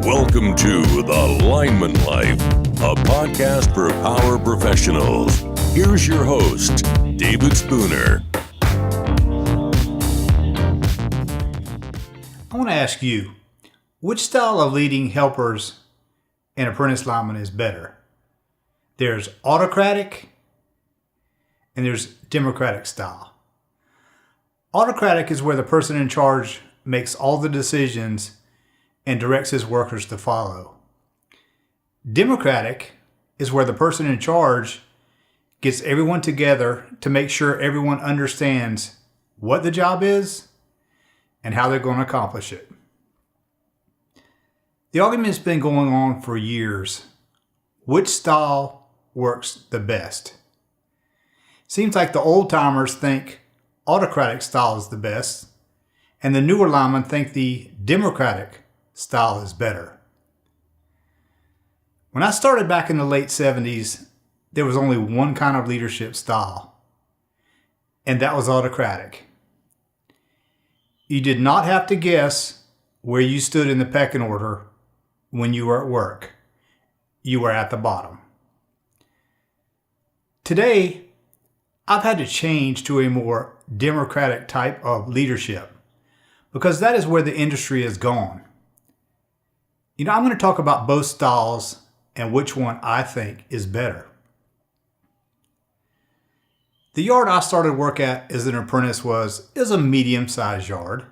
Welcome to The Lineman Life, a podcast for power professionals. Here's your host, David Spooner. I want to ask you, which style of leading helpers and apprentice linemen is better? There's autocratic and there's democratic style. Autocratic is where the person in charge makes all the decisions and directs his workers to follow. Democratic is where the person in charge gets everyone together to make sure everyone understands what the job is and how they're going to accomplish it. The argument's been going on for years. Which style works the best? Seems like the old timers think autocratic style is the best, and the newer linemen think the democratic style is better. When I started back in the late 70s, there was only one kind of leadership style, and that was autocratic. You did not have to guess where you stood in the pecking order when you were at work. You were at the bottom. Today, I've had to change to a more democratic type of leadership because that is where the industry has gone. I'm going to talk about both styles and which one I think is better. The yard I started work at as an apprentice was a medium-sized yard.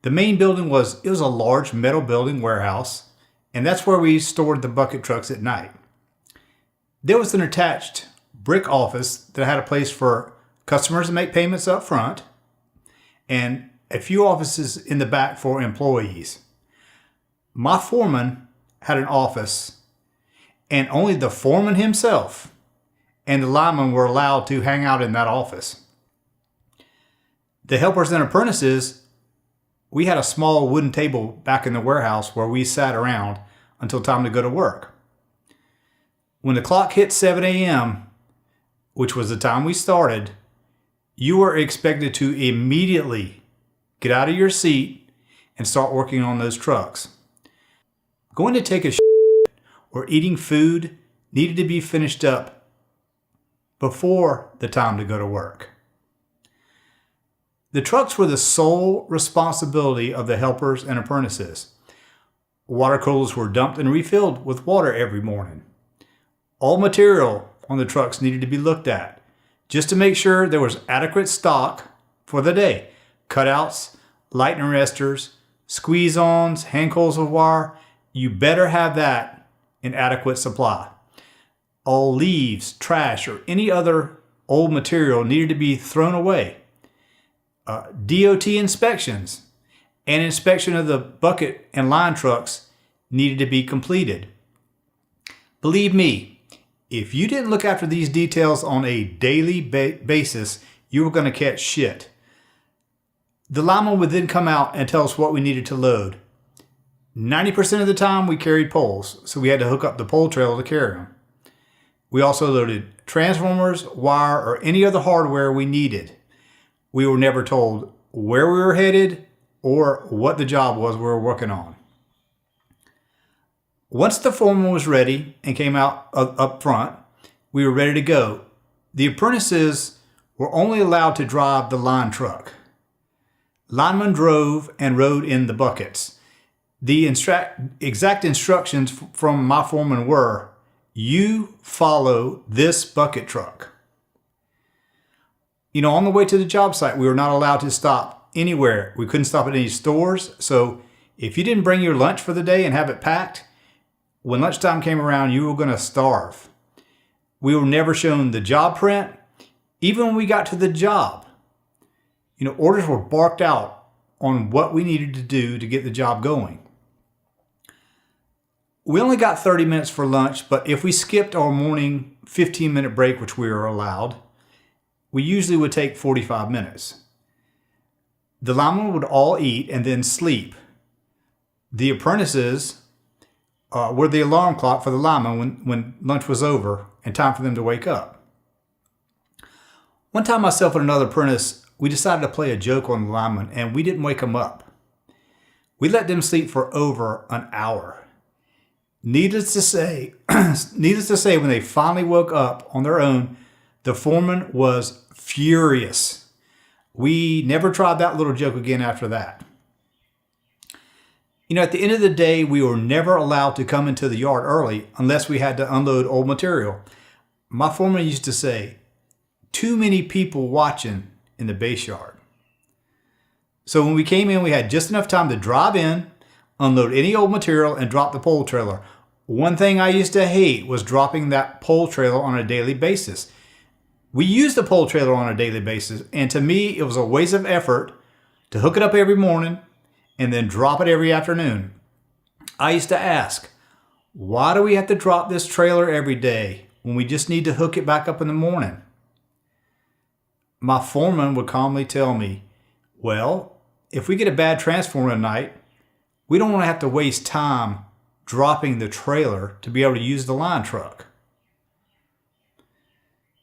The main building was a large metal building warehouse, and that's where we stored the bucket trucks at night. There was an attached brick office that had a place for customers to make payments up front and a few offices in the back for employees. My foreman had an office, and only the foreman himself and the linemen were allowed to hang out in that office. The helpers and apprentices, we had a small wooden table back in the warehouse where we sat around until time to go to work. When the clock hit 7 a.m., which was the time we started, you were expected to immediately get out of your seat and start working on those trucks. Going to take a shit or eating food needed to be finished up before the time to go to work. The trucks were the sole responsibility of the helpers and apprentices. Water coolers were dumped and refilled with water every morning. All material on the trucks needed to be looked at just to make sure there was adequate stock for the day. Cutouts, lightning arresters, squeeze-ons, hand coils of wire. You better have that in adequate supply. All leaves, trash, or any other old material needed to be thrown away. DOT inspections and inspection of the bucket and line trucks needed to be completed. Believe me, if you didn't look after these details on a daily basis, you were going to catch shit. The lineman would then come out and tell us what we needed to load. 90% of the time we carried poles, so we had to hook up the pole trailer to carry them. We also loaded transformers, wire, or any other hardware we needed. We were never told where we were headed or what the job was we were working on. Once the foreman was ready and came out up front, we were ready to go. The apprentices were only allowed to drive the line truck. Linemen drove and rode in the buckets. The exact instructions from my foreman were, you follow this bucket truck. On the way to the job site, we were not allowed to stop anywhere. We couldn't stop at any stores. So if you didn't bring your lunch for the day and have it packed, when lunchtime came around, you were going to starve. We were never shown the job print. Even when we got to the job, orders were barked out on what we needed to do to get the job going. We only got 30 minutes for lunch, but if we skipped our morning 15-minute break, which we were allowed, we usually would take 45 minutes. The linemen would all eat and then sleep. The apprentices were the alarm clock for the linemen when lunch was over and time for them to wake up. One time myself and another apprentice, we decided to play a joke on the lineman and we didn't wake him up. We let them sleep for over an hour. Needless to say, when they finally woke up on their own, the foreman was furious. We never tried that little joke again after that. At the end of the day, we were never allowed to come into the yard early unless we had to unload old material. My foreman used to say, too many people watching in the base yard. So when we came in, we had just enough time to drive in, unload any old material, and drop the pole trailer. One thing I used to hate was dropping that pole trailer on a daily basis. We used the pole trailer on a daily basis, and to me, it was a waste of effort to hook it up every morning and then drop it every afternoon. I used to ask, why do we have to drop this trailer every day when we just need to hook it back up in the morning? My foreman would calmly tell me, well, if we get a bad transformer at night, we don't want to have to waste time dropping the trailer to be able to use the line truck.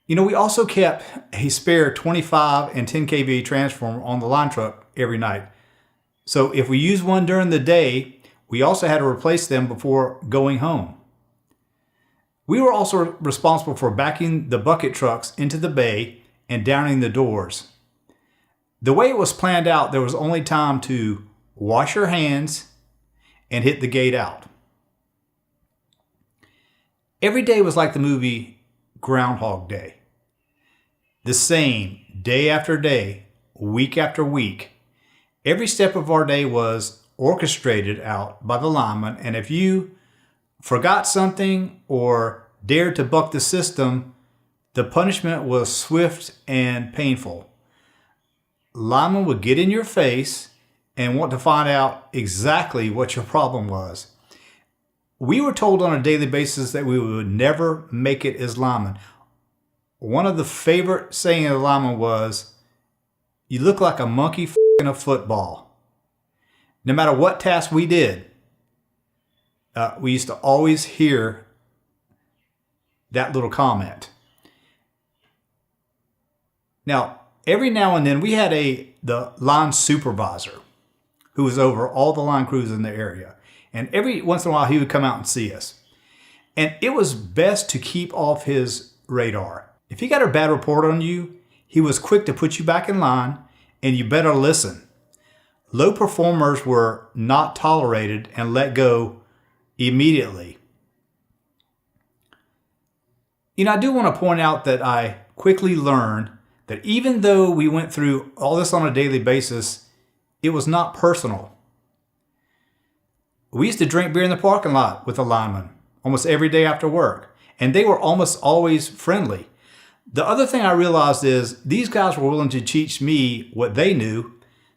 We also kept a spare 25 and 10 kV transformer on the line truck every night. So if we used one during the day, we also had to replace them before going home. We were also responsible for backing the bucket trucks into the bay and downing the doors. The way it was planned out, there was only time to wash your hands and hit the gate out. Every day was like the movie Groundhog Day. The same day after day, week after week. Every step of our day was orchestrated out by the lineman, and if you forgot something or dared to buck the system, the punishment was swift and painful. Lineman would get in your face and want to find out exactly what your problem was. We were told on a daily basis that we would never make it as linemen. One of the favorite sayings of the lineman was, "You look like a monkey f***ing a football." No matter what task we did, we used to always hear that little comment. Now, every now and then we had the line supervisor who was over all the line crews in the area. And every once in a while he would come out and see us. And it was best to keep off his radar. If he got a bad report on you, he was quick to put you back in line, and you better listen. Low performers were not tolerated and let go immediately. I do want to point out that I quickly learned that even though we went through all this on a daily basis, it was not personal. We used to drink beer in the parking lot with the linemen almost every day after work, and they were almost always friendly. The other thing I realized is these guys were willing to teach me what they knew.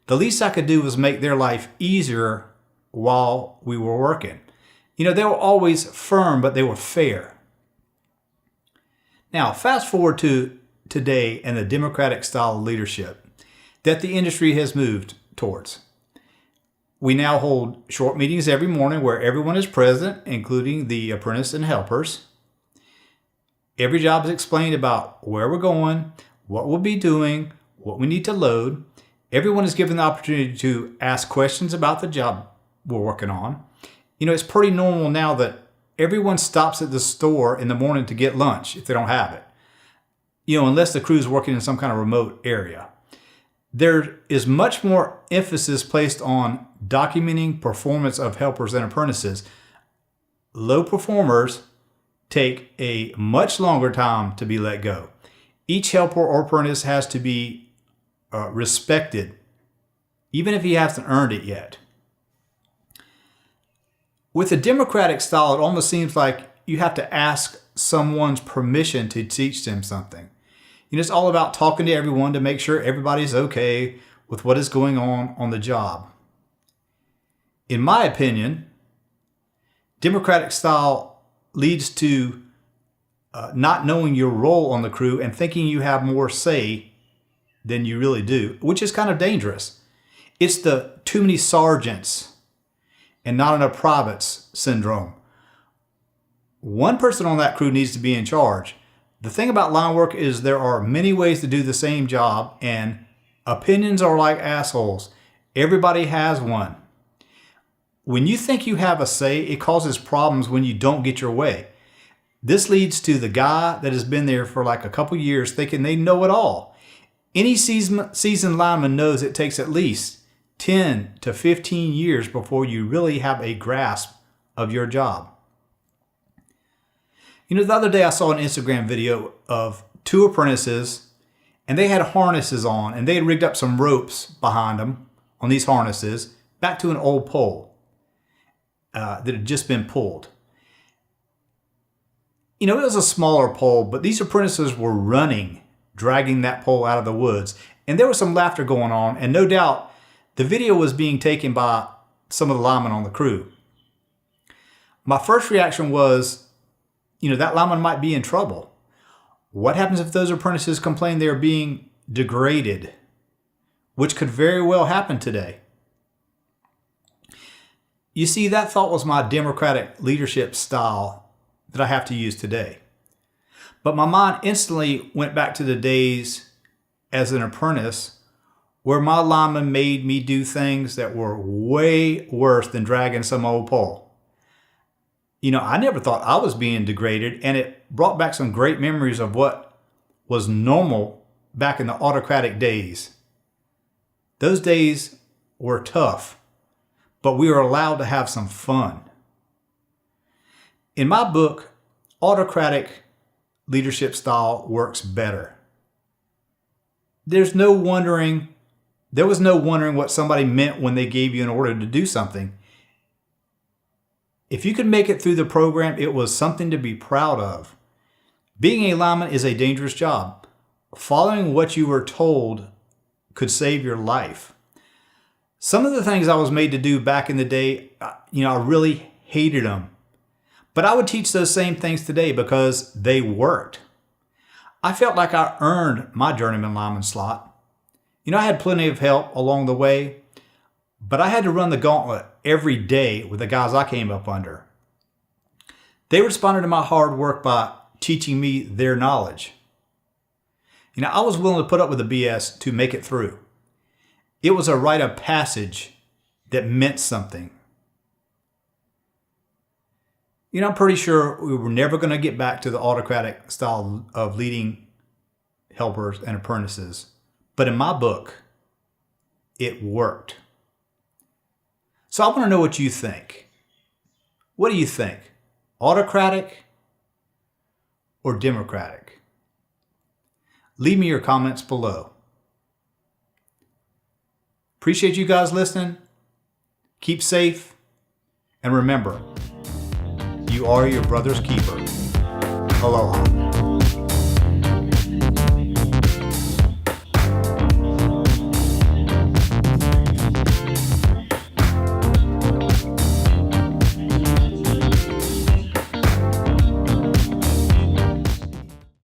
The least I could do was make their life easier while we were working. They were always firm, but they were fair. Now, fast forward to today and the democratic style of leadership that the industry has moved towards. We now hold short meetings every morning where everyone is present, including the apprentice and helpers. Every job is explained about where we're going, what we'll be doing, what we need to load. Everyone is given the opportunity to ask questions about the job we're working on. It's pretty normal now that everyone stops at the store in the morning to get lunch if they don't have it. Unless the crew's working in some kind of remote area. There is much more emphasis placed on documenting performance of helpers and apprentices. Low performers take a much longer time to be let go. Each helper or apprentice has to be respected, even if he hasn't earned it yet. With a democratic style, it almost seems like you have to ask someone's permission to teach them something. It's all about talking to everyone to make sure everybody's okay with what is going on the job. In my opinion, democratic style leads to not knowing your role on the crew and thinking you have more say than you really do, which is kind of dangerous. It's the too many sergeants and not enough privates syndrome. One person on that crew needs to be in charge. The thing about line work is there are many ways to do the same job, and opinions are like assholes. Everybody has one. When you think you have a say, it causes problems when you don't get your way. This leads to the guy that has been there for like a couple years thinking they know it all. Any seasoned lineman knows it takes at least 10 to 15 years before you really have a grasp of your job. You know, the other day I saw an Instagram video of two apprentices, and they had harnesses on, and they had rigged up some ropes behind them on these harnesses back to an old pole that had just been pulled. You know, it was a smaller pole, but these apprentices were running, dragging that pole out of the woods, and there was some laughter going on, and no doubt the video was being taken by some of the linemen on the crew. My first reaction was, you know, that lineman might be in trouble. What happens if those apprentices complain they're being degraded, which could very well happen today? You see, that thought was my democratic leadership style that I have to use today. But my mind instantly went back to the days as an apprentice where my lineman made me do things that were way worse than dragging some old pole. You know, I never thought I was being degraded, and it brought back some great memories of what was normal back in the autocratic days. Those days were tough, but we were allowed to have some fun. In my book, autocratic leadership style works better. There was no wondering what somebody meant when they gave you an order to do something. If you could make it through the program, it was something to be proud of. Being a lineman is a dangerous job. Following what you were told could save your life. Some of the things I was made to do back in the day, I really hated them. But I would teach those same things today because they worked. I felt like I earned my journeyman lineman slot. I had plenty of help along the way, but I had to run the gauntlet every day with the guys I came up under. They responded to my hard work by teaching me their knowledge. I was willing to put up with the BS to make it through. It was a rite of passage that meant something. I'm pretty sure we were never going to get back to the autocratic style of leading helpers and apprentices. But in my book, it worked. So I want to know what you think. What do you think? Autocratic or democratic? Leave me your comments below. Appreciate you guys listening. Keep safe. And remember, you are your brother's keeper. Aloha.